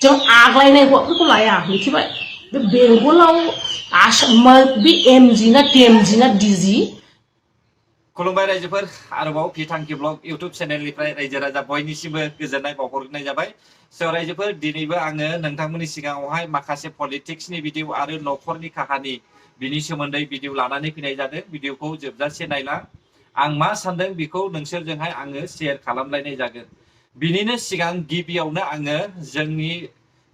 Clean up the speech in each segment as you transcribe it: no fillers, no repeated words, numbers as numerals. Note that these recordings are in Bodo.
जों आग्लायनाय हौवाफोरखौ लाया मिथिबाय बे बेंगलाव आसाम बे एमजि ना टिएमजि ना डिजि खुलुमबाय रायजोफोर आरोबाव बिथांखि ब्लग इउट्युब चेनेलनिफ्राय रायजो राजा बयनिसिमबो गोजोननाय बावहरनाय जाबाय स' रायजोफोर दिनैबो आङो नोंथांमोननि सिगाङावहाय माखासे पलिटिक्सनि भिडिअ आरो न'खरनि काहानि बिनि सोमोन्दै भिडिअ लानानै फैनाय जादों भिडिअखौ जोबजासे नायला आं मा सानदों बेखौ नोंसोरजोंहाय आङो शेयार खालामलायनाय जागोन बिनिनो सिगां गिबियावनो आङो जोंनि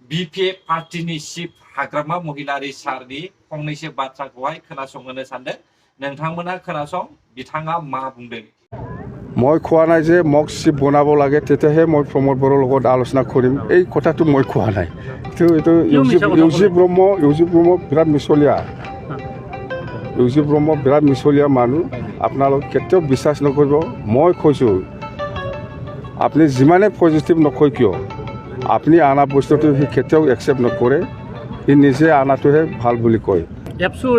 बिपिएफ पार्टीनि चिफ हाग्रामा महिलारि सारनि फंनैसो बाथ्राखौहाय खोनासंहोनो सानदों नोंथांमोना खोनासं बिथाङा मा बुंदों মই কোৱা নাই যে মোক চিফ বনাব লাগে তেতিয়াহে মই প্ৰমোদ বড়োৰ লগত আলোচনা কৰিম এই কথাটো মই কোৱা নাই এইটো ইউজি ব্ৰহ্ম বিৰাট মিছলীয়া ইউজি ব্ৰহ্ম বিৰাট মিছলীয়া মানুহ আপোনালোক কেতিয়াও বিশ্বাস নকৰিব মই কৈছোঁ আপুনি যিমানে পজিটিভ নকয় কিয় আপুনি আনা বস্তুটো সি কেতিয়াও একচেপ্ট নকৰে সি নিজে আনাটোহে ভাল বুলি কয় এপছৰ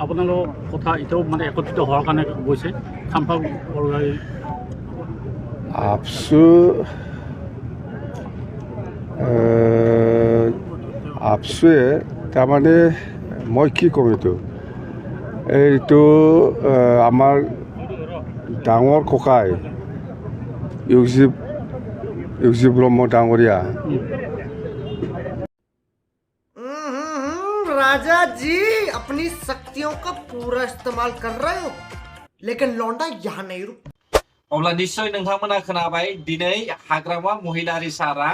আপোনালোক কথা এতিয়াও মানে একত্ৰিত হোৱাৰ কাৰণে গৈছে খাম্পা বৰগাড়ী আপচুৱে তাৰমানে মই কি ক'ম এইটো আমাৰ ডাঙৰ ককাই ইউজি ব্ৰহ্ম ডাঙৰীয়া राजा जी अपनी शक्तियों का पूरा इस्तेमाल कर रहे हो लेकिन लौंडा यहाँ नहीं रुक अब्ला निश्चय नोंथांमोना खोनाबाय दिनै हाग्रामा महिलारि सारा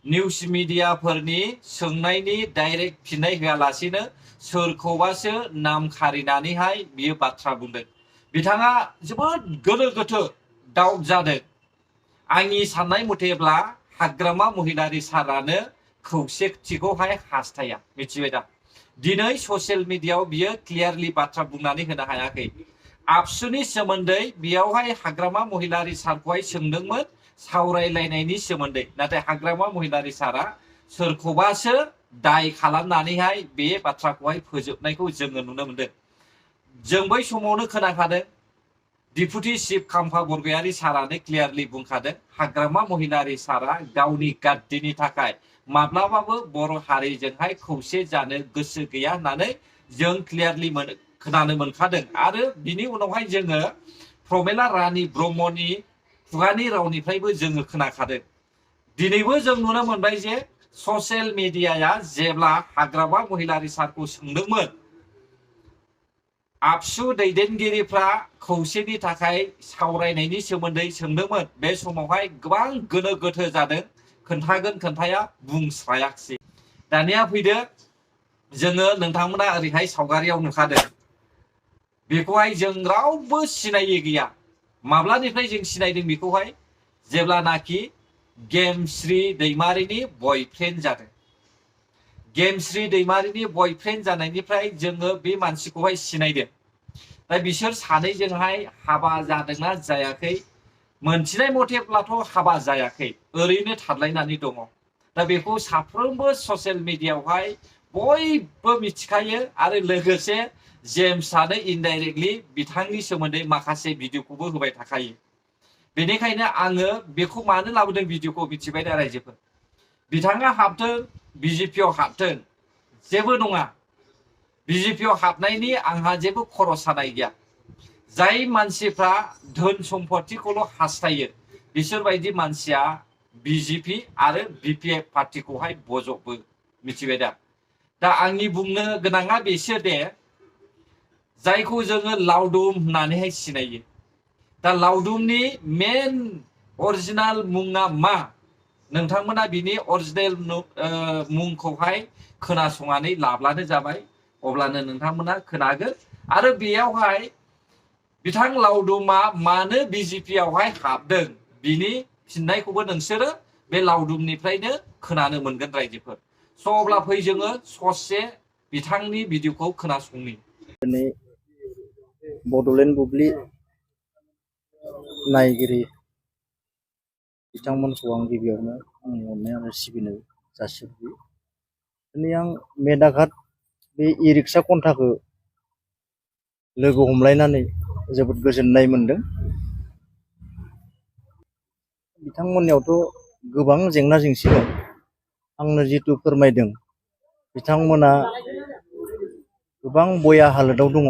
निउस मिडियाफोरनि सोंनायनि डाइरेक्ट फिननाय होआलासिनो सोरखौबासो नाम खारिनानैहाय बियो बाथ्रा बुंदों बिथाङा जोबोद गोनो गोथो डाउट जादों आंनि साननाय मथेब्ला हाग्रामा महिलारि सारानो खौसेथिखौहाय हास्थाया मिथिबाय दा दिनै ससियेल मिडियायाव बियो क्लियारलि बाथ्रा बुंनानै होनो हायाखै आबसुनि सोमोन्दै बेयावहाय हाग्रामा महिलारि सारखौहाय सोंदोंमोन सावरायलायनायनि सोमोन्दै नाथाय हाग्रामा महिलारि सारा सोरखौबासो दाय खालामनानैहाय बे बाथ्राखौहाय फोजोबनायखौ जोङो नुनो मोनदों जों बै समावनो खोनाखादों डिपुटि चिफ खाम्फा बरगयारि सारानो क्लियारलि बुंखादों हाग्रामा महिलारि सारा गावनि गाद्दिनि थाखाय माब्लाबाबो बर' हारिजोंहाय खौसे जानो गोसो गैया होननानै जों क्लियारलि खोनानो मोनखादों आरो बिनि उनावहाय जोङो प्रमेला रानी ब्रह्मनि खुगानि रावनिफ्रायबो जोङो खोनाखादों दिनैबो जों नुनो मोनबाय जे ससियेल मिडियाया जेब्ला हाग्रामा महिलारि सारखौ सोंदोंमोन आबसु दैदेनगिरिफ्रा खौसेनि थाखाय सावरायनायनि सोमोन्दै सोंदोंमोन बे समावहाय गोबां गोनो गोथो जादों खोन्थागोन खोन्थाया बुंस्रायाखिसै दानिया फैदो जोङो नोंथांमोना ओरैहाय सावगारियाव नुखादों बेखौहाय जों रावबो सिनायै गैया माब्लानिफ्राय जों सिनायदों बेखौहाय जेब्लानाखि गेमस्रि दैमारिनि बयफ्रेन्ड जादों गेमस्रि दैमारिनि बयफ्रेन्ड जानायनिफ्राय जोङो बे मानसिखौहाय सिनायदों दा बिसोर सानैजोंहाय हाबा जादोंना जायाखै मोनथिनाय मथेब्लाथ' हाबा जायाखै ओरैनो थादलायनानै दङ दा बेखौ साफ्रोमबो ससियेल मिडियायावहाय बयबो मिथिखायो आरो लोगोसे जेम्सआनो इनडाइरेक्टलि बिथांनि सोमोन्दै माखासे भिडिअखौबो होबाय थाखायो बेनिखायनो आङो बेखौ मानो लाबोदों भिडिअखौ मिथिबाय दा रायजोफोर बिथाङा हाबथों बिजेपियाव हाबथों जेबो नङा बिजेपियाव हाबनायनि आंहा जेबो खर' सानाय गैया जाय मानसिफ्रा धोन सम्पतिखौल' हास्थायो बिसोरबायदि मानसिया बिजेपि आरो बिपिएफ पार्टीखौहाय बजबो मिथिबाय दा आंनि बुंनो गोनाङा बेसो दे जायखौ जोङो लावदुम होननानैहाय सिनायो दा लावदुमनि मेन अरिजिनाल मुङा मा नोंथांमोना बिनि अरिजिनेल मुंखौहाय खोनासंनानै लाब्लानो जाबाय अब्लानो नोंथांमोना खोनागोन आरो बेयावहाय बिथां लावदुमा मानो बिजेपियावहाय हाबदों बिनि फिननायखौबो नोंसोरो बे लावदुमनिफ्रायनो खोनानो मोनगोन रायजोफोर स' अब्ला फै जोङो ससे बिथांनि भिडिअखौ खोनासंनि दिनै बड'लेण्ड बुब्लि नायगिरि बिथांमोनखौ आं गिबियावनो आंनि अननाय आरो सिबिनाय जासिहरयो दिनै आं मेदाघाट बे इ रिक्सा कन्टाखौ लोगो हमलायनानै जोबोद गोजोननाय मोनदों बिथांमोननियावथ' गोबां जेंना जेंसि दं आंनो जितु फोरमायदों बिथांमोना गोबां बया हालोदाव दङ।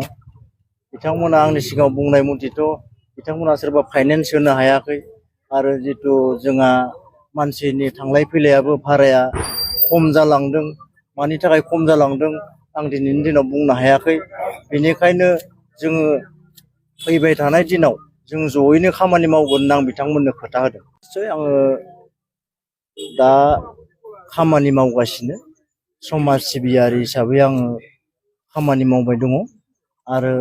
बिथांमोना आंनि सिगाङाव बुंनाय मथेथ' बिथांमोना सोरबा फाइनेन्स होनो हायाखै आरो जितु जोंहा मानसिनि थांलाय फैलायाबो भाराया खम जालांदों। मानि थाखाय खम जालांदों आं दिनैनि दिनाव बुंनो हायाखै। बेनिखायनो जोङो फैबाय थानाय दिनाव जों जयैनो खामानि मावगोन होनना आं बिथांमोननो खोथा होदों। निश्चय आङो दा खामानि मावगासिनो समाज सिबियारि हिसाबै आङो खामानि मावबाय दङ आरो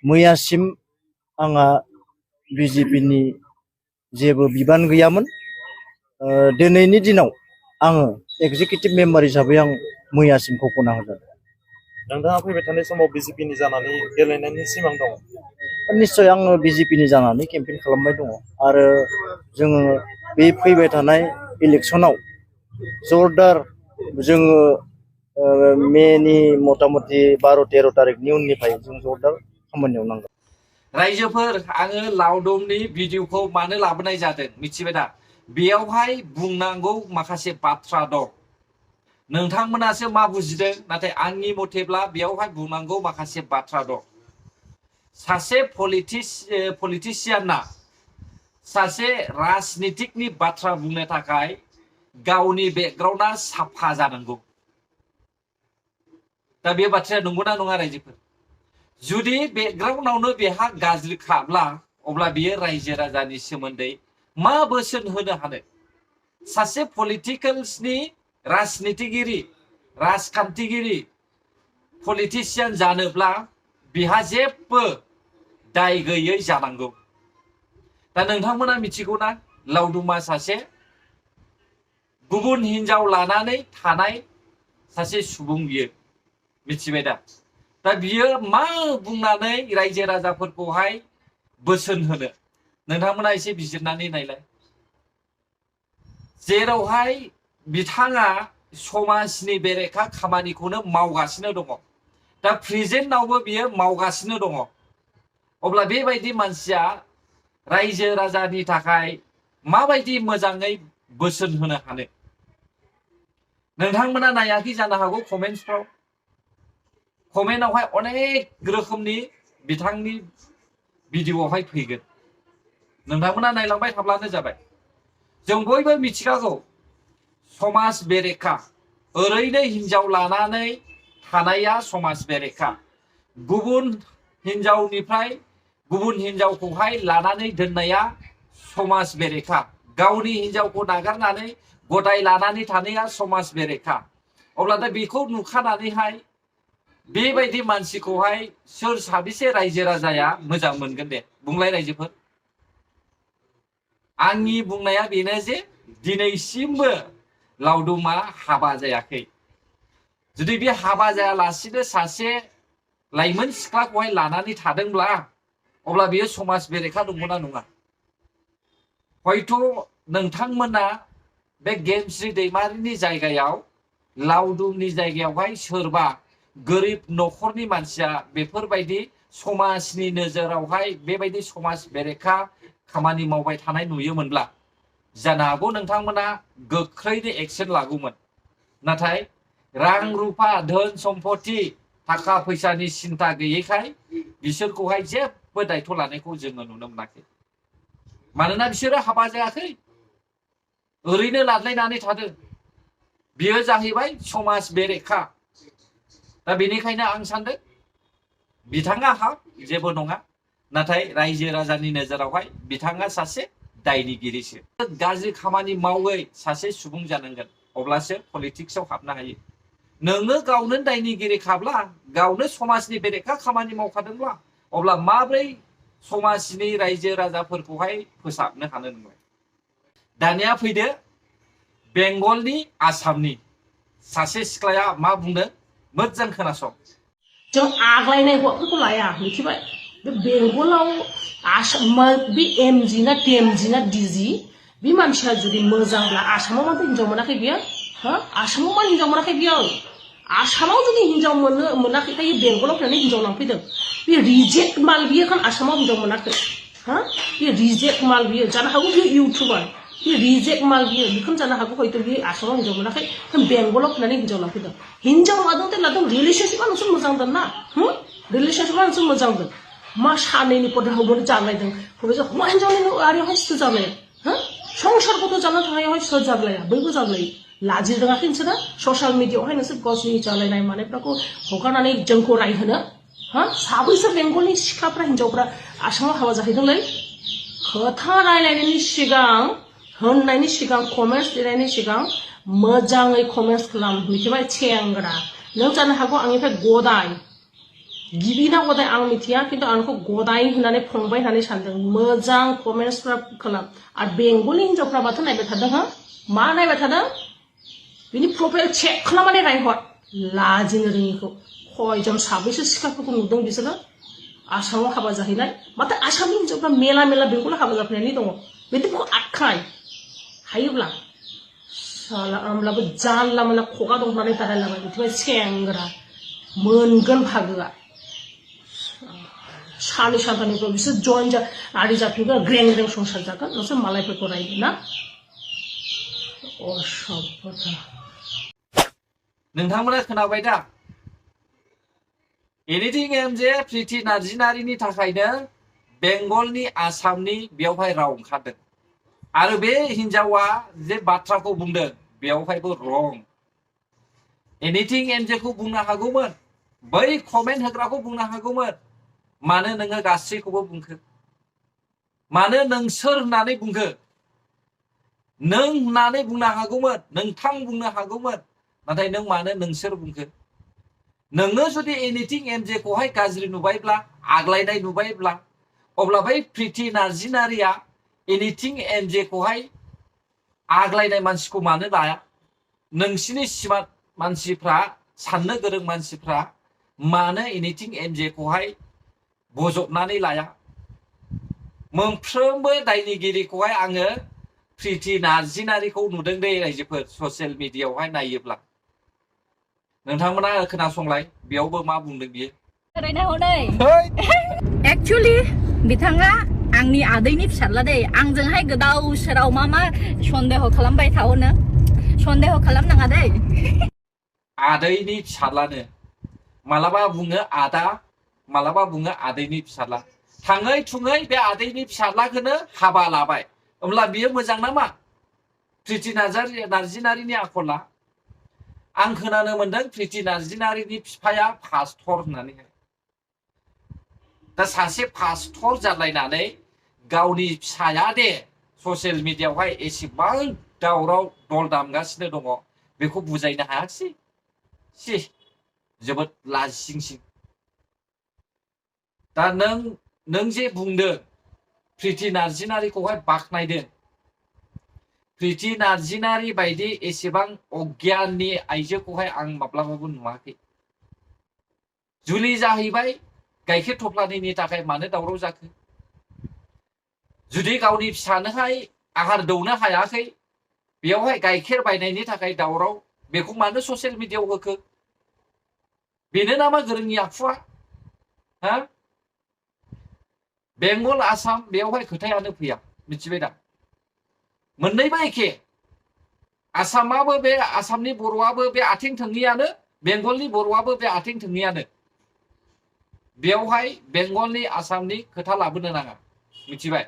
मैयासिम आंहा बिजेपिनि जेबो बिबान गैयामोन। दिनैनि दिनाव आङो एग्जिकिउटिभ मेम्बार हिसाबै आं मैयासिम घोषणा होदों। नोंथाङा फैबाय थानाय समाव बिजेपिनि जानानै गेलेनायनि सिमां दं? निश्चय आङो बिजेपिनि जानानै केम्पेइन खालामबाय दङ आरो जोङो बे फैबाय थानाय इलेक्सनाव जरदार जोङो मेनि मथा मथि 12-13 तारिखनि उननिफ्राय जों जरदार खामानियाव नांगोन। रायजोफोर आङो लावदुमनि भिडिअखौ मानो लाबोनाय जादों मिथिबाय दा? बेयावहाय बुंनांगौ माखासे बाथ्रा दं। नोंथांमोनासो मा बुजिदों, नाथाय आंनि मथेब्ला बेयावहाय बुंनांगौ माखासे बाथ्रा दं। सासे पलिटिसियाना सासे राजनितिकनि बाथ्रा बुंनो थाखाय गावनि बेकग्राउन्डआ साफा जानांगौ। दा बे बाथ्राया नंगौना नङा रायजोफोर? जुदि बेकग्राउन्डआवनो बेहा गाज्रिखाब्ला अब्ला बियो रायजो राजानि सोमोन्दै मा बोसोन होनो हानो? सासे पलिटिकेल्सनि राजनितिगिरि राजखान्थिगिरि पलिटिसियान जानोब्ला बिहा जेबो दाय गैयै जानांगौ। दा नोंथांमोना मिथिगौना लावदुमा सासे गुबुन हिनजाव लानानै थानाय सासे सुबुं बियो, मिथिबाय दा? दा बियो मा बुंनानै रायजो राजाफोरखौहाय बोसोन होनो? नोंथांमोना एसे बिजिरनानै नायलाय। जेरावहाय बिथाङा समाजनि बेरेखा खामानिखौनो मावगासिनो दङ। दा प्रेजेन्टआवबो बियो मावगासिनो दङ। अब्ला बेबायदि मानसिया रायजो राजानि थाखाय माबायदि मोजाङै बोसोन होनो हानो? नोंथांमोना नायाखै जानो हागौ कमेन्ट्सफ्राव। कमेन्टआवहाय अनेक रोखोमनि बिथांनि भिडिअआवहाय फैगोन। नोंथांमोना नायलांबाय थाब्लानो जाबाय। जों बयबो मिथिखागौ समाज बेरेखा, ओरैनो हिनजाव लानानै थानाया समाज बेरेखा। गुबुन हिनजावनिफ्राय गुबुन हिनजावखौहाय लानानै दोननाया समाज बेरेखा। गावनि हिनजावखौ नागारनानै गदाय लानानै थानाया समाज बेरेखा। अब्ला दा बेखौ नुखानानैहाय बेबायदि मानसिखौहाय सोर साबेसे रायजो राजाया मोजां मोनगोन दे? बुंलाय रायजोफोर। आंनि बुंनाया बेनो जे दिनैसिमबो लावदुमा हाबा जायाखै। जुदि बे हाबा जायालासिनो सासे लाइमोन सिख्लाखौहाय लानानै थादोंब्ला अब्ला बेयो समाज बेरेखा नंगौना नङा? हयथ' नोंथांमोना बे गेमस्रि दैमारिनि जायगायाव लावदुमनि जायगायावहाय सोरबा गोरिब न'खरनि मानसिया बेफोरबायदि समाजनि नोजोरावहाय बेबायदि समाज बेरेखा खामानि मावबाय थानाय नुयोमोनब्ला जानो हागौ नोंथांमोना गोख्रैनो एक्सन लागौमोन। नाथाय रां रुफा धोन सम्पति थाखा फैसानि सिन्था गैयैखाय बिसोरखौहाय जेबो दायथ' लानायखौ जोङो नुनो मोनाखै। मानोना बिसोरो हाबा जायाखै, ओरैनो लादलायनानै थादों। बियो जाहैबाय समाज बेरेखा। दा बेनिखायनो आं सानदों बिथाङा जेबो नङा, नाथाय रायजो राजानि नोजोरावहाय बिथाङा सासे दायनिगिरिसो। गाज्रि खामानि मावै सासे सुबुं जानांगोन, अब्लासो पलिटिक्सआव हाबनो हायो। नोङो गावनो दायनिगिरिखाब्ला, गावनो समाजनि बेरेखा खामानि मावखादोंब्ला अब्ला माब्रै समाजनि रायजो राजाफोरखौहाय फोसाबनो हानो नोंलाय? दानिया फैदो बेंगलनि आसामनि सासे सिख्लाया मा बुंदों, मोजां खोनासं। जों आग्लायनाय हौवाफोरखौ लाया, मिथिबाय? बे बेंगलाव बे एमजि ना टिएमजि ना डिजि बे मानसिया जुदि मोजांब्ला आसामाव माथो हिनजाव मोनाखै बियो? आसामाव मा हिनजाव मोनाखै बियो? आसामाव जुदि हिनजाव मोनाखैखाय बेंगलाव फैनानै हिनजाव लांफैदों। बे रिजेक्ट माल बियो, खान आसामाव हिनजाव मोनाखै। बे रिजेक्ट माल बियो। जानो हागौ बियो इउटुबार, रिजेक्ट माल बियो बेखौनो जानो हागौ हयथ' बियो आसामाव हिनजाव मोनाखै बेंगलाव फैनानै हिनजाव लाफैदों हिनजाव लादों ते लादों रिलेशनशिपआ नोंसोर मोजां दोन ना रिलेशनशिपआ नोंसोर मोजां दोन मा सानैनि पदे हबोनो जालायदों हबे हौवा हिनजावनि आरियावहाय सोर जालाया संसारखौथ' जानो थांनायावहाय सोर जालाया बयबो जालायो लाजि रोङाखै नोंसोरो ससियेल मिडियाआवहाय नोंसोर गावसिनि जालायनाय मानायफोरखौ हगारनानै जोंखौ रायहोनो साबैसो बेंगलनि सिख्लाफ्रा हिनजावफ्रा आसामाव हाबा जाहैदोंलै खोथा रायलायनायनि सिगां होननायनि सिगां कमेन्ट्स लिरनायनि सिगां मोजाङै कमेन्ट्स खालाम मिथिबाय सेंग्रा नों जानो हागौ आंनिफ्राय गदाय गिबिना गदाय आं मिथिया खिन्थु आंखौ गदाय होननानै फंबाय होननानै सानदों मोजां कमेन्ट्सफ्रा खालाम आरो बेंगलनि हिनजावफ्रा माथो नायबाय थादों मा नायबाय थादों बिनि प्रफाइल चेक खालामनानै रायहर लाजिनो रोङिखौ खयजन साबैसे सिख्लाफोरखौ नुदों बिसोरो आसामाव हाबा जाहैनाय माथो आसामनि हिनजावफ्रा मेला मेला बेंगलाव हाबा जाफैनानै दङ बिदिखौ आखाय हायोब्ला साला आमलाबो जानला मोनला खगा दं होननानै दारायलाबाय मिथिबाय सेंग्रा मोनगोन भागोआ सानै सानथामनिफ्राय बिसोर जइन आरि जाफिनगोन ग्रें ग्रें संसार जागोन नोंसोर मालायफोरखौ रायगोन ना असभ्यता नोंथांमोना खोनाबाय दा एनिथिं एमजे प्रिति नार्जिनारिनि थाखायनो बेंगलनि आसामनि बेवहाय राव ओंखारदों आरो बे हिनजावा जे बाथ्राखौ बुंदों बेवहायबो रं एनिथिं एमजेखौ बुंनो हागौमोन बै कमेन्ट होग्राखौ बुंनो हागौमोन मानो नोङो गासैखौबो बुंखो मानो नोंसोर होननानै बुंखो नों होननानै बुंनो हागौमोन नोंथां बुंनो हागौमोन नाथाय नों मानो नोंसोर बुंखो नोङो जुदि एनिथिं एमजेखौहाय गाज्रि नुबायब्ला आग्लायनाय नुबायब्ला अब्ला बै प्रिति नार्जिनारिया एनिथिं एमजेखौहाय आग्लायनाय मानसिखौ मानो लाया नोंसिनि स्मार्ट मानसिफ्रा साननो गोरों मानसिफ्रा मानो एनिथिं एमजेखौहाय बजबनानै लाया मोनफ्रोमबो दायनिगिरिखौहाय आङो प्रिति नार्जिनारिखौ नुदों दे रायजोफोर ससियेल मिडियाआवहाय नायोब्ला नोंथांमोना खोनासंलाय बेयावबो मा बुंदों बियो एक्चुअली बिथाङा आंनि आदैनि फिसाज्ला दै आंजोंहाय गोदाव सोराव मा सन्देह खालामबाय थावनो सन्देह खालामनाङा दै आदैनि फिसाज्लानो मालाबा बुङो आदा मालाबा बुङो आदैनि फिसाज्ला थाङै थुङै बे आदैनि फिसाज्लाखौनो हाबा लाबाय होमब्ला बियो मोजां नामा प्रिति नार्जिनारिनि आखला आं खोनानो मोनदों प्रिति नार्जिनारिनि बिफाया पास्टर होननानैहाय दा सासे पास्टर जालायनानै गावनि फिसाया दे ससियेल मिडियाआवहाय एसेबां दावराव दल दामगासिनो दङ बेखौ बुजायनो हायाखिसै सि जोबोद लाजिंसिं दा नों जे बुंदों प्रिति नार्जिनारिखौहाय बाख्नायदों प्रिति नार्जिनारि बायदि एसेबां अज्ञाननि आइजोखौहाय आं माब्लाबाबो नुवाखै जुलि जाहैबाय गाइखेर थफ्लानिनि थाखाय मानो दावराव जाखो जुदि गावनि फिसानोहाय आहार दौनो हायाखै बेयावहाय गाइखेर बायनायनि थाखाय दावराव बेखौ मानो ससियेल मिडियाआव होखो बेनो नामा गोरोंनि आखुआ हा बेंगल आसाम बेयावहाय खोथायानो फैया मिथिबाय दा मोननैबो एखे आसामाबो बे आसामनि बर'आबो बे आथिं थोंनैयानो बेंगलनि बर'आबो बे आथिं थोंनैयानो बेयावहाय बेंगलनि आसामनि खोथा लाबोनो नाङा मिथिबाय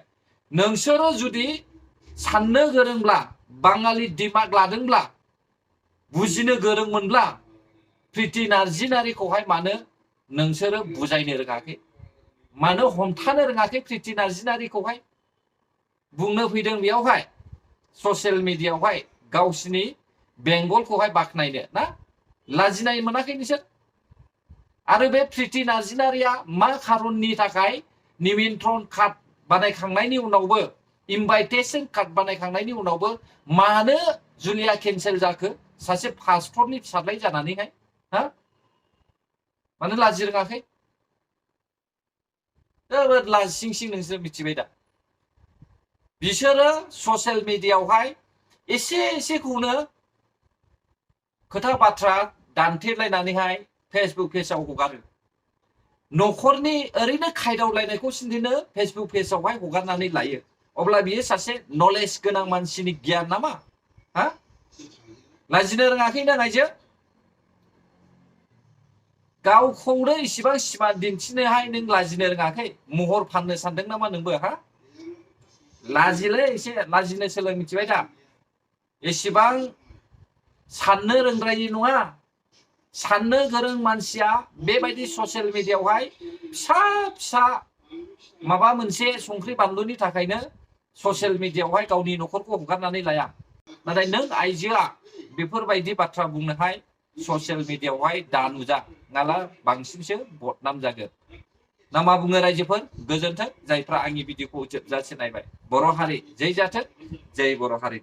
नोंसोरो जुदि साननो गोरोंब्ला बाङालि दिमाग लादोंब्ला बुजिनो गोरोंमोनब्ला प्रिति नार्जिनारिखौहाय मानो नोंसोरो बुजायनो रोङाखै मानो हमथानो रोङाखै प्रिति नार्जिनारिखौहाय बुंनो फैदों बेयावहाय ससियेल मिडियाआवहाय गावसिनि बेंगलखौहाय बाख्नायनो ना लाजिनाय मोनाखै नोंसोर आरो बे प्रिति नार्जिनारिया मा खारननि थाखाय निमन्त्रण कार्ड बानायखांनायनि उनावबो इनभाइटेशन कार्ड बानायखांनायनि उनावबो मानो जुलिया केन्सेल जाखो सासे पास्टरनि फिसाज्लाय जानानैहाय हा मानो लाजि रोङाखै जोबोद लाजिंसिं नोंसोर मिथिबाय दा बिसोरो ससियेल मिडियाआवहाय एसेखौनो खोथा बाथ्रा दान्थेलायनानैहाय फेसबुक पेजाव हगारो न'खरनि ओरैनो खायदावलायनायखौ सिन्थिनो फेसबुक पेजावहाय हगारनानै लायो अब्ला बियो सासे नलेज गोनां मानसिनि गियान नामा हा लाजिनो रोङाखै नों आइजो गावखौनो इसिबां सिमा दिन्थिनोहाय नों लाजिनो रोङाखै महर फाननो सानदों नामा नोंबो हा लाजिलै एसे लाजिनो सोलों मिथिबाय दा एसेबां साननो रोंद्रायि नङा साननो गोरों मानसिया बेबायदि ससियेल मिडियायावहाय फिसा फिसा माबा मोनसे संख्रि बानलुनि थाखायनो ससियेल मिडियायावहाय गावनि न'खरखौ हगारनानै लाया नाथाय नों आइजोआ बेफोरबायदि बाथ्रा बुंनोहाय ससियेल मिडियायावहाय दा नुजा नाला बांसिनसो बदनाम जागोन ना मा बुङो रायजोफोर गोजोन्थों जायफ्रा आंनि भिडिअखौ जोबजासे नायबाय बर' हारि जै जाथों जै बर' हारि